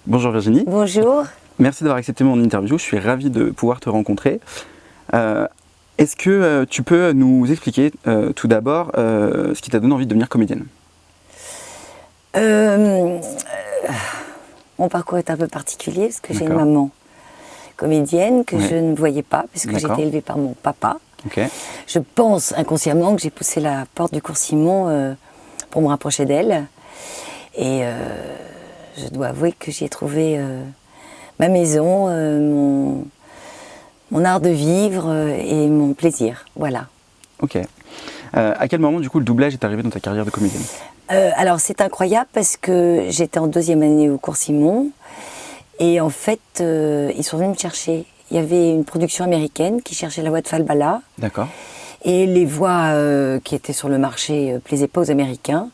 Bonjour Virginie. Bonjour. Merci d'avoir accepté mon interview, je suis ravi de pouvoir te rencontrer. Est-ce que tu peux nous expliquer tout d'abord ce qui t'a donné envie de devenir comédienne? Mon parcours est un peu particulier parce que j'ai une maman comédienne que je ne voyais pas puisque j'ai été élevée par mon papa. Je pense inconsciemment que j'ai poussé la porte du cours Simon pour me rapprocher d'elle. Et je dois avouer que j'y ai trouvé ma maison, mon art de vivre et mon plaisir. Voilà. Ok. À quel moment, du coup, le doublage est arrivé dans ta carrière de comédienne? Alors, c'est incroyable parce que j'étais en 2e année au cours Simon. Et en fait, ils sont venus me chercher. Il y avait une production américaine qui cherchait la voix de Falbala. D'accord. Et les voix qui étaient sur le marché ne plaisaient pas aux Américains.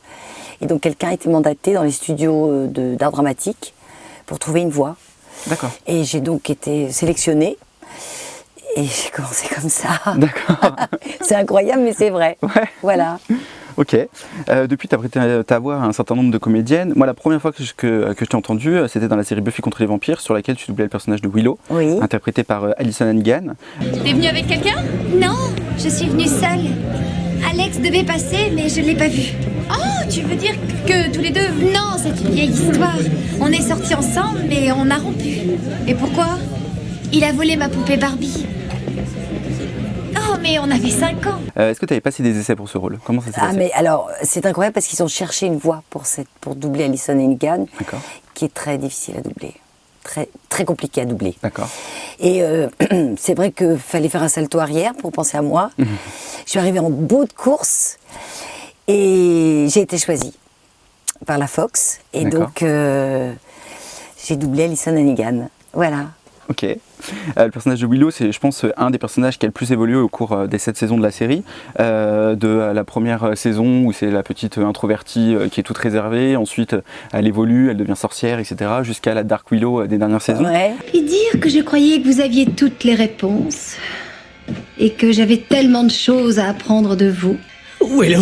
Et donc, quelqu'un a été mandaté dans les studios d'art dramatique pour trouver une voix. D'accord. Et j'ai donc été sélectionnée. Et j'ai commencé comme ça. D'accord. C'est incroyable, mais c'est vrai. Ouais. Voilà. Ok. Depuis, tu as prêté ta voix à un certain nombre de comédiennes. Moi, la première fois que je t'ai entendu, c'était dans la série Buffy contre les vampires, sur laquelle tu doublais le personnage de Willow, interprété par Alyson Hannigan. T'es venue avec quelqu'un? Non, je suis venue seule. Alex devait passer, mais je ne l'ai pas vu. Oh, tu veux dire que tous les deux... Non, c'est une vieille histoire. On est sortis ensemble, mais on a rompu. Et pourquoi? Il a volé ma poupée Barbie. Oh, mais on avait 5 ans. Est-ce que tu avais passé des essais pour ce rôle? Comment ça s'est passé? Mais alors, c'est incroyable parce qu'ils ont cherché une voix pour doubler Alyson Hannigan, qui est très difficile à doubler. Très, très compliqué à doubler. D'accord. Et c'est vrai qu'il fallait faire un salto arrière pour penser à moi. Je suis arrivée en bout de course et j'ai été choisie par la Fox. Et donc, j'ai doublé Alyson Hannigan. Voilà. Ok. Le personnage de Willow, c'est, je pense, un des personnages qui a le plus évolué au cours des 7 saisons de la série. De la première saison où c'est la petite introvertie qui est toute réservée. Ensuite, elle évolue, elle devient sorcière, etc. Jusqu'à la Dark Willow des dernières saisons. Et dire que je croyais que vous aviez toutes les réponses. Et que j'avais tellement de choses à apprendre de vous. Willow!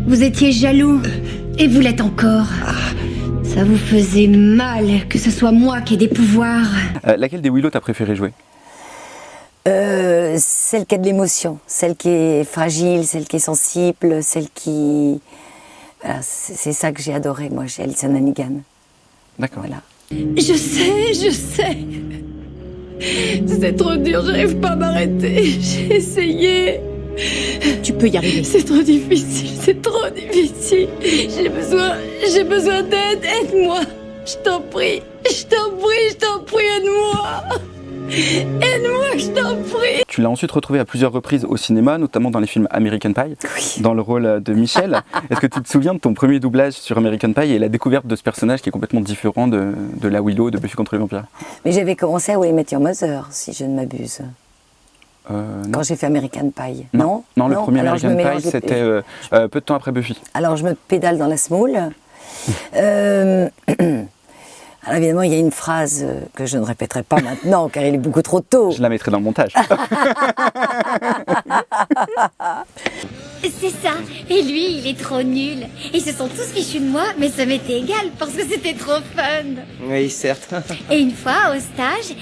Vous étiez jaloux. Et vous l'êtes encore. Ça vous faisait mal que ce soit moi qui ai des pouvoirs. Laquelle des Willow t'as préféré jouer? Celle qui a de l'émotion, celle qui est fragile, celle qui est sensible, celle qui... Voilà, c'est ça que j'ai adoré, moi, chez Alyson Hannigan. D'accord. Voilà. Je sais. C'est trop dur, j'arrive pas à m'arrêter. J'ai essayé. Tu peux y arriver. C'est trop difficile. J'ai besoin d'aide. Aide-moi. Je t'en prie, aide-moi. Aide-moi, je t'en prie. Tu l'as ensuite retrouvé à plusieurs reprises au cinéma, notamment dans les films American Pie, dans le rôle de Michel. Est-ce que tu te souviens de ton premier doublage sur American Pie et la découverte de ce personnage qui est complètement différent de la Willow de Buffy contre les vampires? Mais j'avais commencé à How I Met Your Mother, si je ne m'abuse. Quand j'ai fait American Pie. Non, le premier American Pie, c'était peu de temps après Buffy. Alors je me pédale dans la semoule. Alors évidemment, il y a une phrase que je ne répéterai pas maintenant, car il est beaucoup trop tôt. Je la mettrai dans le montage. C'est ça. Et lui, il est trop nul. Ils se sont tous fichus de moi, mais ça m'était égal parce que c'était trop fun. Oui, certes. Et une fois, au stage,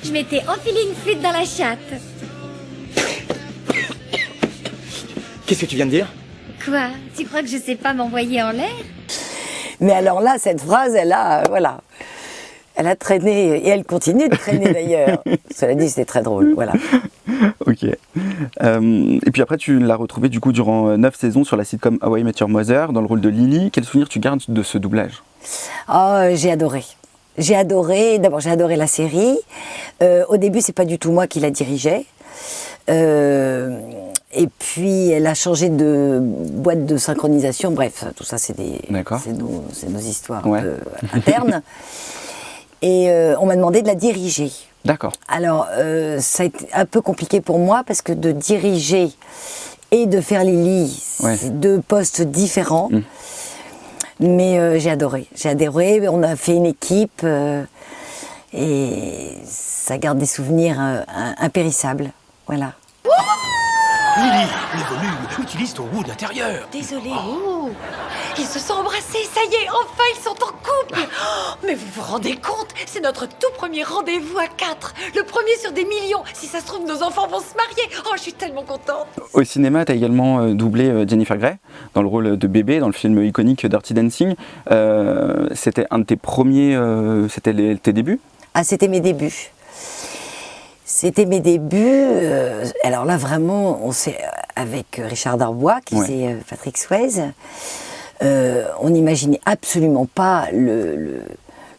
je m'étais enfilé une flûte dans la chatte. Qu'est-ce que tu viens de dire? Quoi? Tu crois que je sais pas m'envoyer en l'air? Mais alors là, cette phrase, elle a traîné, et elle continue de traîner d'ailleurs. Cela dit, c'était très drôle, voilà. Ok. Et puis après, tu l'as retrouvé du coup durant 9 saisons sur la sitcom How I Met Your Mother, dans le rôle de Lily. Quel souvenir tu gardes de ce doublage? J'ai adoré. D'abord j'ai adoré la série. Au début, c'est pas du tout moi qui la dirigeais. Et puis, elle a changé de boîte de synchronisation. Bref, tout ça, c'est nos histoires un peu internes. Et on m'a demandé de la diriger. D'accord. Alors, ça a été un peu compliqué pour moi parce que de diriger et de faire Lily, c'est 2 postes différents. Mais j'ai adoré. On a fait une équipe et ça garde des souvenirs impérissables. Voilà. Lily, les volumes, utilise ton wood intérieur. Désolée. Oh, ils se sont embrassés, ça y est, enfin ils sont en couple. Oh, mais vous vous rendez compte? C'est notre tout premier rendez-vous à 4. Le premier sur des millions. Si ça se trouve, nos enfants vont se marier. Oh, je suis tellement contente. Au cinéma, tu as également doublé Jennifer Grey dans le rôle de bébé dans le film iconique Dirty Dancing. C'était un de tes premiers... c'était tes débuts? Ah, c'était mes débuts. C'était mes débuts. Alors là, vraiment, on s'est avec Richard Darbois, qui faisait Patrick Swayze. On n'imaginait absolument pas le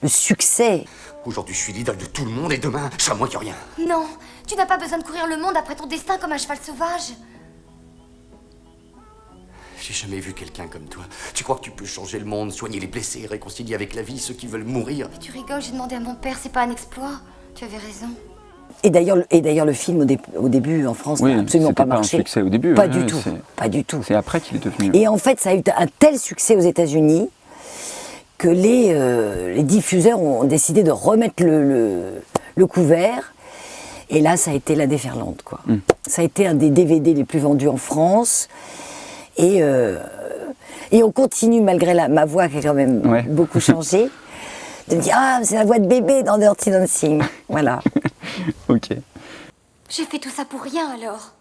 succès. Aujourd'hui, je suis l'idole de tout le monde et demain, je serai moins que rien. Non, tu n'as pas besoin de courir le monde après ton destin comme un cheval sauvage. J'ai jamais vu quelqu'un comme toi. Tu crois que tu peux changer le monde, soigner les blessés, réconcilier avec la vie ceux qui veulent mourir? Mais tu rigoles, j'ai demandé à mon père, c'est pas un exploit. Tu avais raison. Et d'ailleurs, le film au début en France n'a absolument pas marché. C'était pas un succès au début. Pas du tout. Pas du tout. C'est après qu'il est devenu. Et en fait, ça a eu un tel succès aux États-Unis que les diffuseurs ont décidé de remettre le couvert. Et là, ça a été la déferlante, quoi. Ça a été un des DVD les plus vendus en France. Et on continue, malgré ma voix qui a quand même beaucoup changé, de me dire « Ah, c'est la voix de bébé dans Dirty Dancing ». Voilà. Ok. J'ai fait tout ça pour rien, alors.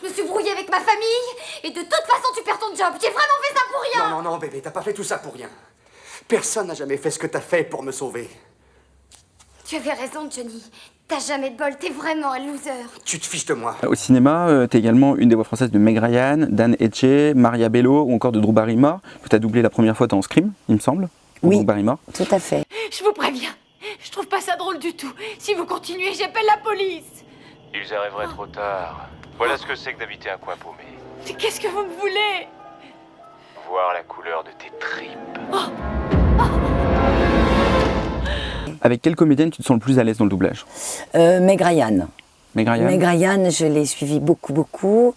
Je me suis brouillée avec ma famille, et de toute façon, tu perds ton job. J'ai vraiment fait ça pour rien. Non, non, non, bébé, t'as pas fait tout ça pour rien. Personne n'a jamais fait ce que t'as fait pour me sauver. Tu avais raison, Johnny. T'as jamais de bol, t'es vraiment un loser. Tu te fiches de moi. Au cinéma, t'es également une des voix françaises de Meg Ryan, Dan Etche, Maria Bello ou encore de Drew Barrymore, que t'as doublé la première fois dans Scream, il me semble. Oui, Drew Barrymore. Tout à fait. Je vous préviens, je trouve pas ça drôle du tout. Si vous continuez, j'appelle la police. Ils arriveraient trop tard. Voilà ce que c'est que d'habiter un coin paumé. Mais qu'est-ce que vous me voulez? Voir la couleur de tes tripes. Avec quelle comédienne tu te sens le plus à l'aise dans le doublage? Meg Ryan. Meg Ryan. Meg Ryan, je l'ai suivie beaucoup.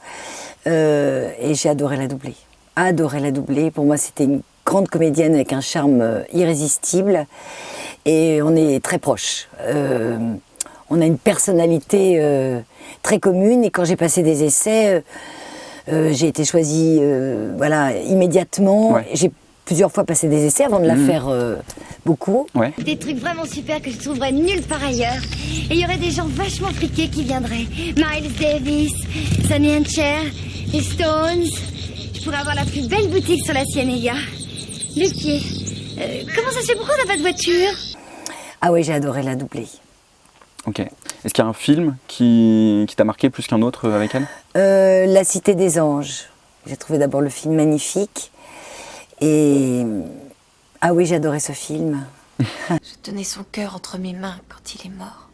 Et j'ai adoré la doubler. Adoré la doubler. Pour moi, c'était une grande comédienne avec un charme irrésistible. Et on est très proches. On a une personnalité très commune. Et quand j'ai passé des essais, j'ai été choisie immédiatement. Ouais. J'ai plusieurs fois passé des essais avant de la faire beaucoup. Ouais. Des trucs vraiment super que je trouverais nulle part ailleurs. Et il y aurait des gens vachement friqués qui viendraient. Miles Davis, Sonny and Cher, les Stones. Je pourrais avoir la plus belle boutique sur la Ciénega. Le pied. Comment ça se fait? Pourquoi on n'a pas de voiture? Ah oui, j'ai adoré la doubler. Ok. Est-ce qu'il y a un film qui t'a marqué plus qu'un autre avec elle? La Cité des Anges. J'ai trouvé d'abord le film magnifique. Et... Ah oui, j'ai adoré ce film. Je tenais son cœur entre mes mains quand il est mort.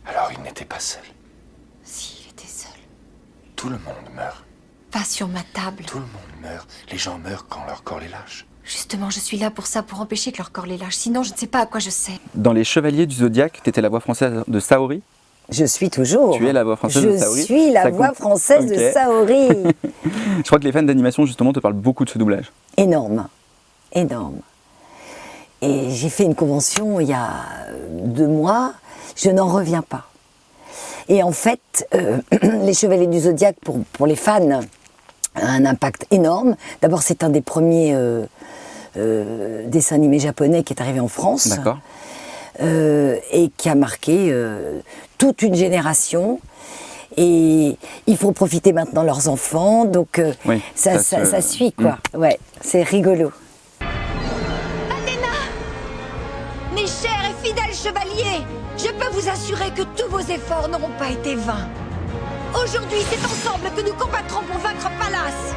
Alors il n'était pas seul. Si, il était seul. Tout le monde meurt. Pas sur ma table. Tout le monde meurt. Les gens meurent quand leur corps les lâche. Justement, je suis là pour ça, pour empêcher que leur corps les lâche. Sinon, je ne sais pas à quoi je sers. Dans Les Chevaliers du Zodiaque, tu étais la voix française de Saori. Je suis toujours. Tu es la voix française de Saori. Je suis la voix française de Saori. Je crois que les fans d'animation, justement, te parlent beaucoup de ce doublage. Énorme. Énorme. Et j'ai fait une convention il y a 2 mois. Je n'en reviens pas. Et en fait, Les Chevaliers du Zodiaque, pour les fans, a un impact énorme. D'abord, c'est un des premiers dessins animés japonais qui est arrivé en France. D'accord. Et qui a marqué toute une génération. Et il faut profiter maintenant de leurs enfants. Donc, oui, ça suit, quoi. Ouais, c'est rigolo. Mes chers et fidèles chevaliers, je peux vous assurer que tous vos efforts n'auront pas été vains. Aujourd'hui, c'est ensemble que nous combattrons pour vaincre Pallas.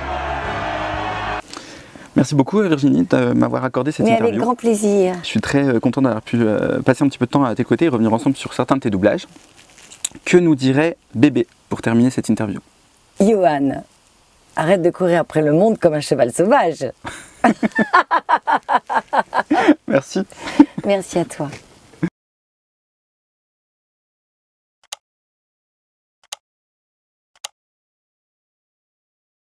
Merci beaucoup Virginie de m'avoir accordé cette interview. Avec grand plaisir. Je suis très content d'avoir pu passer un petit peu de temps à tes côtés et revenir ensemble sur certains de tes doublages. Que nous dirait bébé pour terminer cette interview? Johan, arrête de courir après le monde comme un cheval sauvage. Merci. Merci à toi.